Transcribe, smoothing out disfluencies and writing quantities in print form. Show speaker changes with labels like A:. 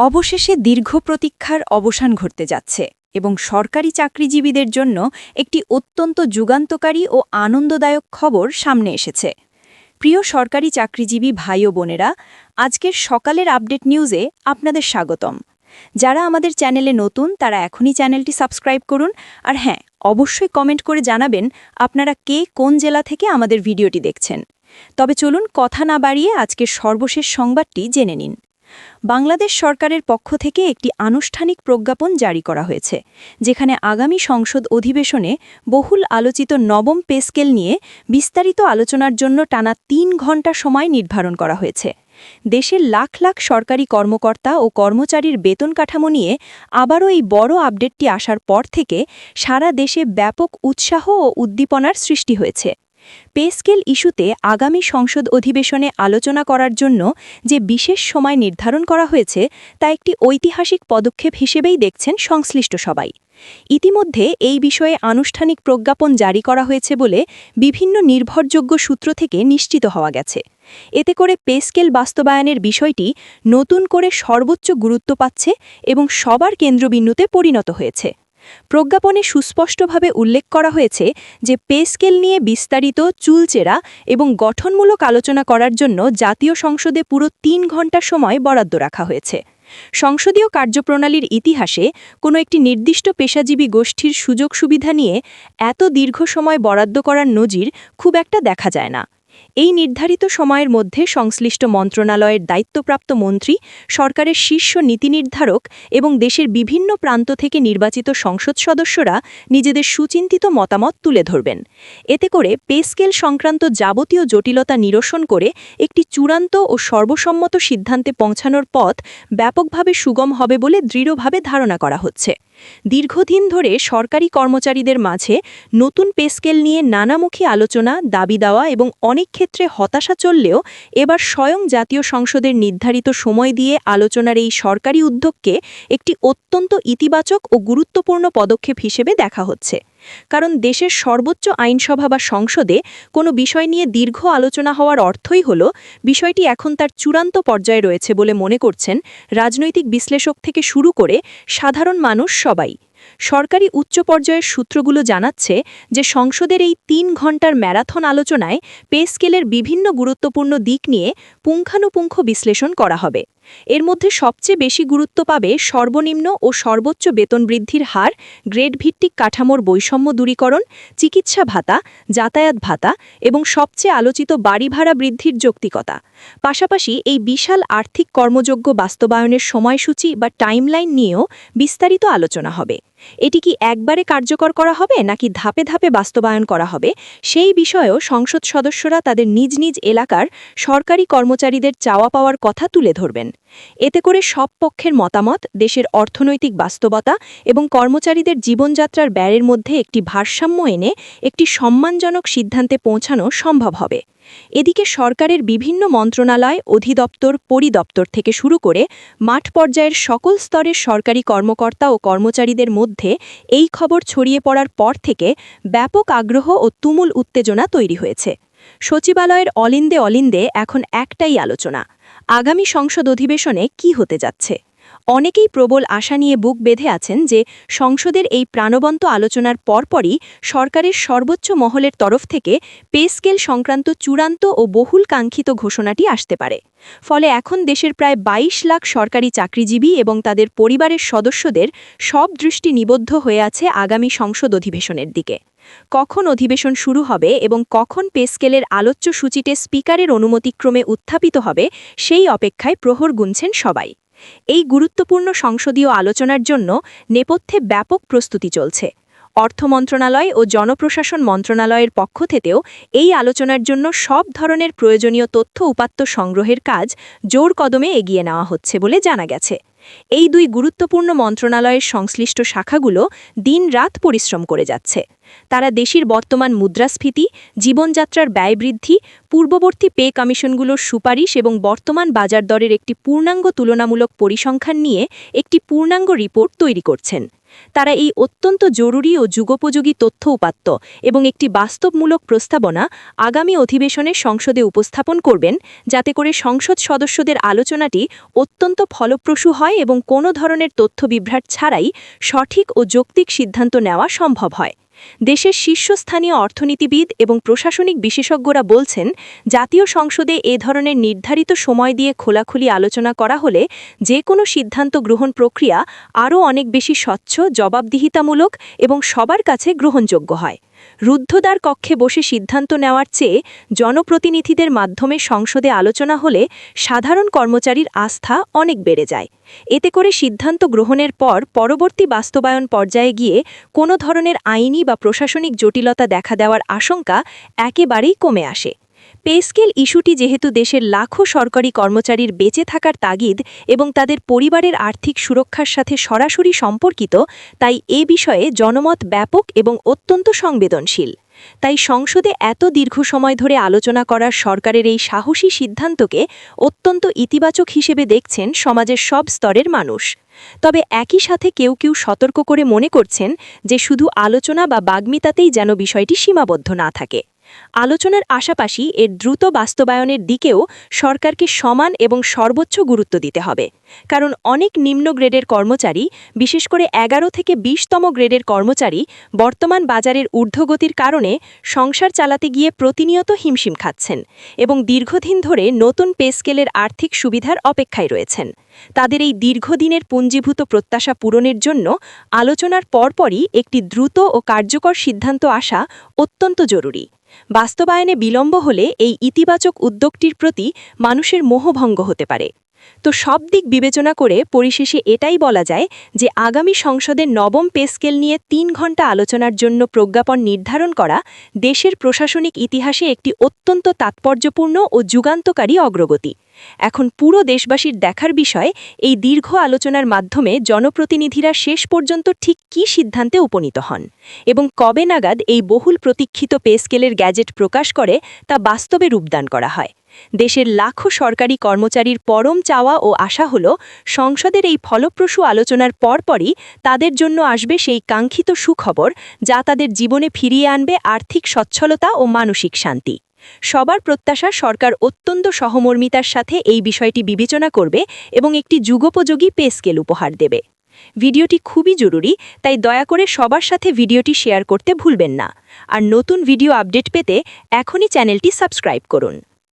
A: অবশেষে দীর্ঘ প্রতীক্ষার অবসান ঘটতে যাচ্ছে এবং সরকারি চাকরিজীবীদের জন্য একটি অত্যন্ত যুগান্তকারী ও আনন্দদায়ক খবর সামনে এসেছে। প্রিয় সরকারি চাকরিজীবী ভাই ও বোনেরা, আজকের সকালের আপডেট নিউজে আপনাদের স্বাগতম। যারা আমাদের চ্যানেলে নতুন তারা এখনই চ্যানেলটি সাবস্ক্রাইব করুন, আর হ্যাঁ, অবশ্যই কমেন্ট করে জানাবেন আপনারা কে কোন জেলা থেকে আমাদের ভিডিওটি দেখছেন। তবে চলুন কথা না বাড়িয়ে আজকের সর্বশেষ সংবাদটি জেনে নিন। বাংলাদেশ সরকারের পক্ষ থেকে একটি আনুষ্ঠানিক প্রজ্ঞাপন জারি করা হয়েছে, যেখানে আগামী সংসদ অধিবেশনে বহুল আলোচিত নবম পে স্কেল নিয়ে বিস্তারিত আলোচনার জন্য টানা ৩ ঘণ্টা সময় নির্ধারণ করা হয়েছে। দেশের লাখ লাখ সরকারি কর্মকর্তা ও কর্মচারীর বেতন কাঠামো নিয়ে আবারও এই বড় আপডেটটি আসার পর থেকে সারা দেশে ব্যাপক উৎসাহ ও উদ্দীপনার সৃষ্টি হয়েছে। পে স্কেল ইস্যুতে আগামী সংসদ অধিবেশনে আলোচনা করার জন্য যে বিশেষ সময় নির্ধারণ করা হয়েছে তা একটি ঐতিহাসিক পদক্ষেপ হিসেবেই দেখছেন সংশ্লিষ্ট সবাই। ইতিমধ্যে এই বিষয়ে আনুষ্ঠানিক প্রজ্ঞাপন জারি করা হয়েছে বলে বিভিন্ন নির্ভরযোগ্য সূত্র থেকে নিশ্চিত হওয়া গেছে। এতে করে পে স্কেল বাস্তবায়নের বিষয়টি নতুন করে সর্বোচ্চ গুরুত্ব পাচ্ছে এবং সবার কেন্দ্রবিন্দুতে পরিণত হয়েছে। প্রজ্ঞাপনে সুস্পষ্টভাবে উল্লেখ করা হয়েছে যে পে স্কেল নিয়ে বিস্তারিত, চুলচেরা এবং গঠনমূলক আলোচনা করার জন্য জাতীয় সংসদে পুরো ৩ ঘণ্টা সময় বরাদ্দ রাখা হয়েছে। সংসদীয় কার্যপ্রণালীর ইতিহাসে কোনো একটি নির্দিষ্ট পেশাজীবী গোষ্ঠীর সুযোগ সুবিধা নিয়ে এত দীর্ঘ সময় বরাদ্দ করার নজির খুব একটা দেখা যায় না। এই নির্ধারিত সময়ের মধ্যে সংশ্লিষ্ট মন্ত্রণালয়ের দায়িত্বপ্রাপ্ত মন্ত্রী, সরকারের শীর্ষ নীতি নির্ধারক এবং দেশের বিভিন্ন প্রান্ত থেকে নির্বাচিত সংসদ সদস্যরা নিজেদের সুচিন্তিত মতামত তুলে ধরবেন। এতে করে পে স্কেল সংক্রান্ত যাবতীয় জটিলতা নিরসন করে একটি চূড়ান্ত ও সর্বসম্মত সিদ্ধান্তে পৌঁছানোর পথ ব্যাপকভাবে সুগম হবে বলে দৃঢ়ভাবে ধারণা করা হচ্ছে। দীর্ঘদিন ধরে সরকারি কর্মচারীদের মাঝে নতুন পে স্কেল নিয়ে নানামুখী আলোচনা, দাবি দেওয়া এবং অনেক ক্ষেত্রে হতাশা চললেও এবার স্বয়ং জাতীয় সংসদের নির্ধারিত সময় দিয়ে আলোচনার এই সরকারি উদ্যোগকে একটি অত্যন্ত ইতিবাচক ও গুরুত্বপূর্ণ পদক্ষেপ হিসেবে দেখা হচ্ছে। কারণ দেশের সর্বোচ্চ আইনসভা বা সংসদে কোনো বিষয় নিয়ে দীর্ঘ আলোচনা হওয়ার অর্থই হল বিষয়টি এখন তার চূড়ান্ত পর্যায়ে রয়েছে বলে মনে করছেন রাজনৈতিক বিশ্লেষক থেকে শুরু করে সাধারণ মানুষ সবাই। সরকারি উচ্চ পর্যায়ের সূত্রগুলো জানাচ্ছে যে সংসদের এই ৩ ঘণ্টার ম্যারাথন আলোচনায় পে স্কেলের বিভিন্ন গুরুত্বপূর্ণ দিক নিয়ে পুঙ্খানুপুঙ্খ বিশ্লেষণ করা হবে। এর মধ্যে সবচেয়ে বেশি গুরুত্ব পাবে সর্বনিম্ন ও সর্বোচ্চ বেতন বৃদ্ধির হার, গ্রেড ভিত্তিক কাঠামোর বৈষম্য দূরীকরণ, চিকিৎসা ভাতা, যাতায়াত ভাতা এবং সবচেয়ে আলোচিত বাড়ি ভাড়া বৃদ্ধির যৌক্তিকতা। পাশাপাশি এই বিশাল আর্থিক কর্মযোগ্য বাস্তবায়নের সময়সূচি বা টাইমলাইন নিয়েও বিস্তারিত আলোচনা হবে। এটি কি একবারে কার্যকর করা হবে নাকি ধাপে ধাপে বাস্তবায়ন করা হবে, সেই বিষয়েও সংসদ সদস্যরা তাদের নিজ নিজ এলাকার সরকারি কর্মচারীদের চাওয়া পাওয়ার কথা তুলে ধরবেন। এতে করে সব পক্ষের মতামত, দেশের অর্থনৈতিক বাস্তবতা এবং কর্মচারীদের জীবনযাত্রার ব্যয়ের মধ্যে একটি ভারসাম্য এনে একটি সম্মানজনক সিদ্ধান্তে পৌঁছানো সম্ভব হবে। এদিকে সরকারের বিভিন্ন মন্ত্রণালয়, অধিদপ্তর, পরিদপ্তর থেকে শুরু করে মাঠ পর্যায়ের সকল স্তরের সরকারি কর্মকর্তা ও কর্মচারীদের মধ্যে এই খবর ছড়িয়ে পড়ার পর থেকে ব্যাপক আগ্রহ ও তুমুল উত্তেজনা তৈরি হয়েছে। সচিবালয়ের অলিন্দে এখন একটাই আলোচনা, আগামী সংসদ অধিবেশনে কি হতে যাচ্ছে। অনেকেই প্রবল আশা নিয়ে বুক বেঁধে আছেন যে সংসদের এই প্রাণবন্ত আলোচনার পরপরই সরকারের সর্বোচ্চ মহলের তরফ থেকে পে স্কেল সংক্রান্ত চূড়ান্ত ও বহুল কাঙ্ক্ষিত ঘোষণাটি আসতে পারে। ফলে এখন দেশের প্রায় ২২ লাখ সরকারি চাকরিজীবী এবং তাদের পরিবারের সদস্যদের সব দৃষ্টি নিবদ্ধ হয়ে আছে আগামী সংসদ অধিবেশনের দিকে। কখন অধিবেশন শুরু হবে এবং কখন পে স্কেলের আলোচ্য সূচিতে স্পিকারের অনুমতিক্রমে উত্থাপিত হবে, সেই অপেক্ষায় প্রহর গুনছেন সবাই। এই গুরুত্বপূর্ণ সংসদীয় আলোচনার জন্য নেপথ্যে ব্যাপক প্রস্তুতি চলছে। অর্থ মন্ত্রণালয় ও জনপ্রশাসন মন্ত্রণালয়ের পক্ষ থেকেও এই আলোচনার জন্য সব ধরনের প্রয়োজনীয় তথ্য উপাত্ত সংগ্রহের কাজ জোর কদমে এগিয়ে নেওয়া হচ্ছে বলে জানা গেছে। এই দুই গুরুত্বপূর্ণ মন্ত্রণালয়ের সংশ্লিষ্ট শাখাগুলো দিন-রাত পরিশ্রম করে যাচ্ছে। তারা দেশের বর্তমান মুদ্রাস্ফীতি, জীবনযাত্রার ব্যয় বৃদ্ধি, পূর্ববর্তী পে কমিশনগুলোর সুপারিশ এবং বর্তমান বাজার দরের একটি পূর্ণাঙ্গ তুলনামূলক পরিসংখ্যান নিয়ে একটি পূর্ণাঙ্গ রিপোর্ট তৈরি করছেন। তারা এই অত্যন্ত জরুরি ও যুগোপযোগী তথ্য উপাত্ত এবং একটি বাস্তবমূলক প্রস্তাবনা আগামী অধিবেশনে সংসদে উপস্থাপন করবেন, যাতে করে সংসদ সদস্যদের আলোচনাটি অত্যন্ত ফলপ্রসূ হয় হয় এবং কোনো ধরনের তথ্য বিভ্রাট ছাড়াই সঠিক ও যৌক্তিক সিদ্ধান্ত নেওয়া সম্ভব হয়। দেশের শীর্ষস্থানীয় অর্থনীতিবিদ এবং প্রশাসনিক বিশেষজ্ঞরা বলছেন, জাতীয় সংসদে এ ধরনের নির্ধারিত সময় দিয়ে খোলাখুলি আলোচনা করা হলে যে কোনো সিদ্ধান্ত গ্রহণ প্রক্রিয়া আরও অনেক বেশি স্বচ্ছ, জবাবদিহিতামূলক এবং সবার কাছে গ্রহণযোগ্য হয়। রুদ্ধদ্বার কক্ষে বসে সিদ্ধান্ত নেওয়ার চেয়ে জনপ্রতিনিধিদের মাধ্যমে সংসদে আলোচনা হলে সাধারণ কর্মচারীর আস্থা অনেক বেড়ে যায়। এতে করে সিদ্ধান্ত গ্রহণের পর পরবর্তী বাস্তবায়ন পর্যায়ে গিয়ে কোনো ধরনের আইনি বা প্রশাসনিক জটিলতা দেখা দেওয়ার আশঙ্কা একেবারেই কমে আসে। পে স্কেল ইস্যুটি যেহেতু দেশের লাখো সরকারি কর্মচারীর বেঁচে থাকার তাগিদ এবং তাদের পরিবারের আর্থিক সুরক্ষার সাথে সরাসরি সম্পর্কিত, তাই এ বিষয়ে জনমত ব্যাপক এবং অত্যন্ত সংবেদনশীল। তাই সংসদে এত দীর্ঘ সময় ধরে আলোচনা করার সরকারের এই সাহসী সিদ্ধান্তকে অত্যন্ত ইতিবাচক হিসেবে দেখছেন সমাজের সব স্তরের মানুষ। তবে একই সাথে কেউ কেউ সতর্ক করে মনে করছেন যে শুধু আলোচনা বা বাগ্মিতাতেই যেন বিষয়টি সীমাবদ্ধ না থাকে। আলোচনার পাশাপাশি এর দ্রুত বাস্তবায়নের দিকেও সরকারকে সমান এবং সর্বোচ্চ গুরুত্ব দিতে হবে। কারণ অনেক নিম্ন গ্রেডের কর্মচারী, বিশেষ করে 11 থেকে 20তম গ্রেডের কর্মচারী বর্তমান বাজারের ঊর্ধ্বগতির কারণে সংসার চালাতে গিয়ে প্রতিনিয়ত হিমশিম খাচ্ছেন এবং দীর্ঘদিন ধরে নতুন পে স্কেলের আর্থিক সুবিধার অপেক্ষায় রয়েছেন। তাদের এই দীর্ঘদিনের পুঞ্জীভূত প্রত্যাশা পূরণের জন্য আলোচনার পরপরই একটি দ্রুত ও কার্যকর সিদ্ধান্ত আসা অত্যন্ত জরুরি। বাস্তবায়নে বিলম্ব হলে এই ইতিবাচক উদ্যোগটির প্রতি মানুষের মোহভঙ্গ হতে পারে। তো সব দিক বিবেচনা করে পরিশেষে এটাই বলা যায় যে আগামী সংসদের নবম পে স্কেল নিয়ে 3 ঘণ্টা আলোচনার জন্য প্রজ্ঞাপন নির্ধারণ করা দেশের প্রশাসনিক ইতিহাসে একটি অত্যন্ত তাৎপর্যপূর্ণ ও যুগান্তকারী অগ্রগতি। এখন পুরো দেশবাসীর দেখার বিষয়, এই দীর্ঘ আলোচনার মাধ্যমে জনপ্রতিনিধিরা শেষ পর্যন্ত ঠিক কী সিদ্ধান্তে উপনীত হন এবং কবে নাগাদ এই বহুল প্রতীক্ষিত পে স্কেলের গ্যাজেট প্রকাশ করে তা বাস্তবে রূপদান করা হয়। দেশের লাখো সরকারি কর্মচারীর পরম চাওয়া ও আশা হল সংসদের এই ফলপ্রসূ আলোচনার পরপরই তাদের জন্য আসবে সেই কাঙ্ক্ষিত সুখবর, যা তাদের জীবনে ফিরিয়ে আনবে আর্থিক সচ্ছলতা ও মানসিক শান্তি। সবার প্রত্যাশা, সরকার অত্যন্ত সহমর্মিতার সাথে এই বিষয়টি বিবেচনা করবে এবং একটি যুগোপযোগী পে স্কেল উপহার দেবে। ভিডিওটি খুবই জরুরি, তাই দয়া করে সবার সাথে ভিডিওটি শেয়ার করতে ভুলবেন না। আর নতুন ভিডিও আপডেট পেতে এখনই চ্যানেলটি সাবস্ক্রাইব করুন।